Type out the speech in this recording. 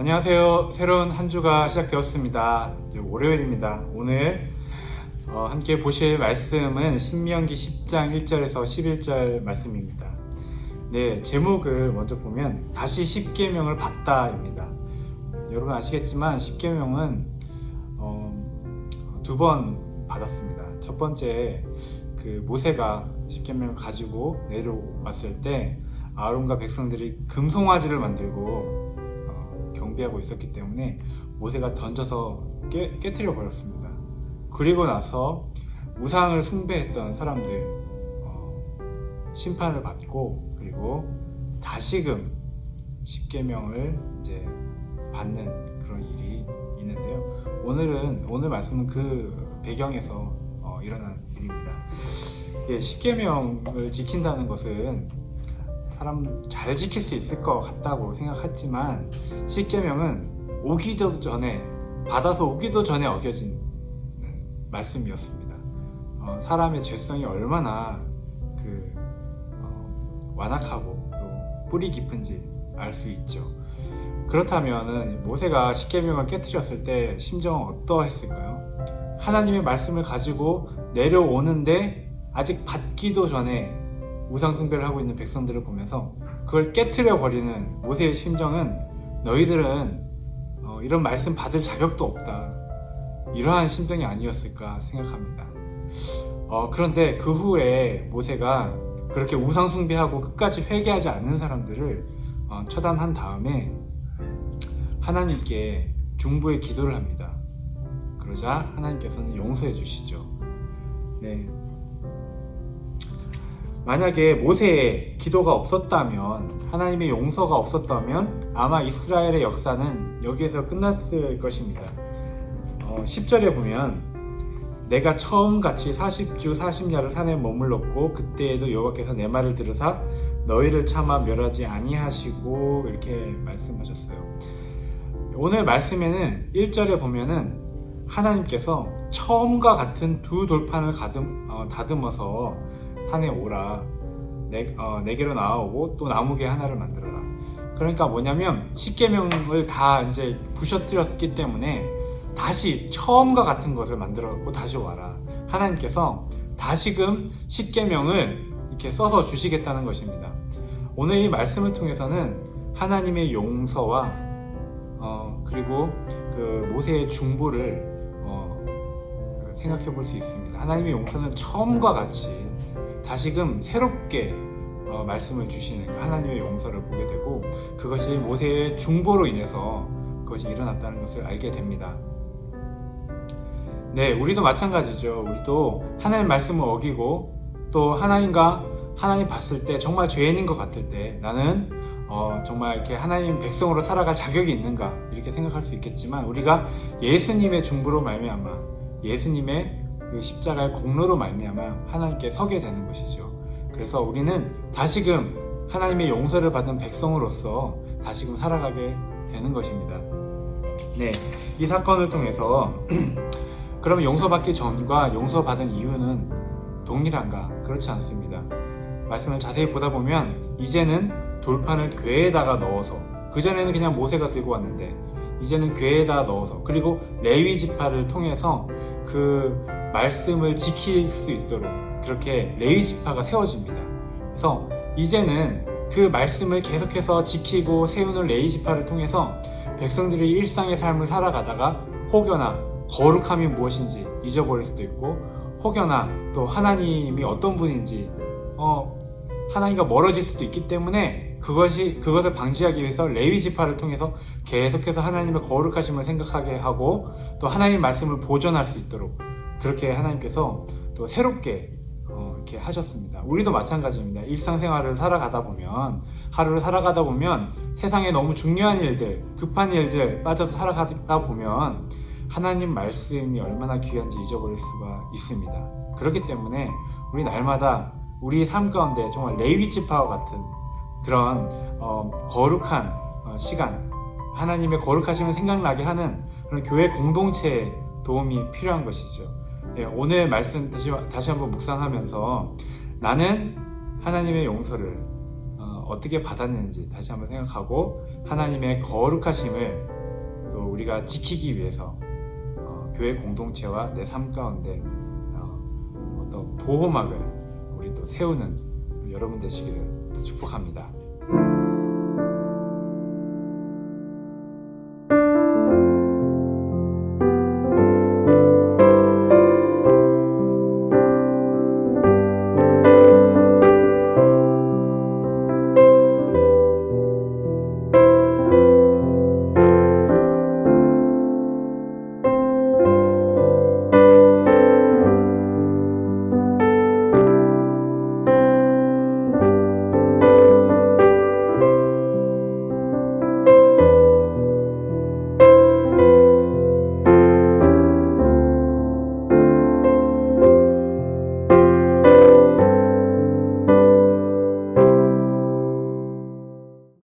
안녕하세요. 새로운 한 주가 시작되었습니다. 이제 월요일입니다. 오늘 함께 보실 말씀은 신명기 10장 1절에서 11절 말씀입니다. 네, 제목을 먼저 보면 다시 십계명을 받다입니다. 여러분 아시겠지만 십계명은 두 번 받았습니다. 첫 번째 모세가 십계명을 가지고 내려왔을 때 아론과 백성들이 금송아지를 만들고 경배하고 있었기 때문에 모세가 던져서 깨트려 버렸습니다. 그리고 나서 우상을 숭배했던 사람들 심판을 받고, 그리고 다시금 십계명을 이제 받는 그런 일이 있는데요. 오늘 말씀은 그 배경에서 일어난 일입니다. 예, 십계명을 지킨다는 것은 사람 잘 지킬 수 있을 것 같다고 생각했지만, 십계명은 오기도 전에, 받아서 오기도 전에 어겨진 말씀이었습니다. 사람의 죄성이 얼마나 완악하고 또 뿌리 깊은지 알 수 있죠. 그렇다면 모세가 십계명을 깨트렸을 때 심정은 어떠했을까요? 하나님의 말씀을 가지고 내려오는데 아직 받기도 전에 우상 숭배를 하고 있는 백성들을 보면서 그걸 깨트려 버리는 모세의 심정은, 너희들은 이런 말씀 받을 자격도 없다, 이러한 심정이 아니었을까 생각합니다. 그런데 그 후에 모세가 그렇게 우상 숭배하고 끝까지 회개하지 않는 사람들을 처단한 다음에 하나님께 중보의 기도를 합니다. 그러자 하나님께서는 용서해 주시죠. 네. 만약에 모세의 기도가 없었다면, 하나님의 용서가 없었다면 아마 이스라엘의 역사는 여기에서 끝났을 것입니다. 10절에 보면, 내가 처음같이 40주 40야를 산에 머물렀고 그때에도 여호와께서 내 말을 들으사 너희를 차마 멸하지 아니하시고, 이렇게 말씀하셨어요. 오늘 말씀에는 1절에 보면은 하나님께서 처음과 같은 두 돌판을 다듬어서 산에 오라, 내게로 나아오고 또 나무개 하나를 만들어라. 그러니까 뭐냐면 십계명을 다 이제 부셔뜨렸기 때문에 다시 처음과 같은 것을 만들어 갖고 다시 와라. 하나님께서 다시금 십계명을 이렇게 써서 주시겠다는 것입니다. 오늘 이 말씀을 통해서는 하나님의 용서와 그리고 그 모세의 중보를 생각해 볼 수 있습니다. 하나님의 용서는 처음과 같이 다시금 새롭게 말씀을 주시는 하나님의 용서를 보게 되고, 그것이 모세의 중보로 인해서 그것이 일어났다는 것을 알게 됩니다. 네, 우리도 마찬가지죠. 우리도 하나님 말씀을 어기고 또 하나님 봤을 때 정말 죄인인 것 같을 때, 나는 정말 이렇게 하나님 백성으로 살아갈 자격이 있는가, 이렇게 생각할 수 있겠지만, 우리가 예수님의 중보로 말미암아, 예수님의 그 십자가의 공로로 말미암아 하나님께 서게 되는 것이죠. 그래서 우리는 다시금 하나님의 용서를 받은 백성으로서 다시금 살아가게 되는 것입니다. 네, 이 사건을 통해서 그러면 용서받기 전과 용서받은 이유는 동일한가? 그렇지 않습니다. 말씀을 자세히 보다 보면 이제는 돌판을 궤에다가 넣어서, 그전에는 그냥 모세가 들고 왔는데 이제는 궤에다 넣어서, 그리고 레위 지파를 통해서 그 말씀을 지킬 수 있도록 그렇게 레위 지파가 세워집니다. 그래서 이제는 그 말씀을 계속해서 지키고 세우는 레위 지파를 통해서 백성들이 일상의 삶을 살아가다가 혹여나 거룩함이 무엇인지 잊어버릴 수도 있고, 혹여나 또 하나님이 어떤 분인지 하나님과 멀어질 수도 있기 때문에, 그것을 방지하기 위해서 레위 지파를 통해서 계속해서 하나님의 거룩하심을 생각하게 하고, 또 하나님의 말씀을 보존할 수 있도록 그렇게 하나님께서 또 새롭게 이렇게 하셨습니다. 우리도 마찬가지입니다. 일상생활을 살아가다 보면, 하루를 살아가다 보면 세상에 너무 중요한 일들, 급한 일들 빠져서 살아가다 보면 하나님 말씀이 얼마나 귀한지 잊어버릴 수가 있습니다. 그렇기 때문에 우리 날마다 우리 삶 가운데 정말 레위 지파와 같은 그런 거룩한 시간, 하나님의 거룩하심을 생각나게 하는 그런 교회 공동체의 도움이 필요한 것이죠. 예, 오늘 말씀 다시 한번 묵상하면서 나는 하나님의 용서를 어떻게 받았는지 다시 한번 생각하고 하나님의 거룩하심을 또 우리가 지키기 위해서 교회 공동체와 내 삶 가운데 어떤 보호막을 우리 또 세우는 여러분 되시기를 축복합니다.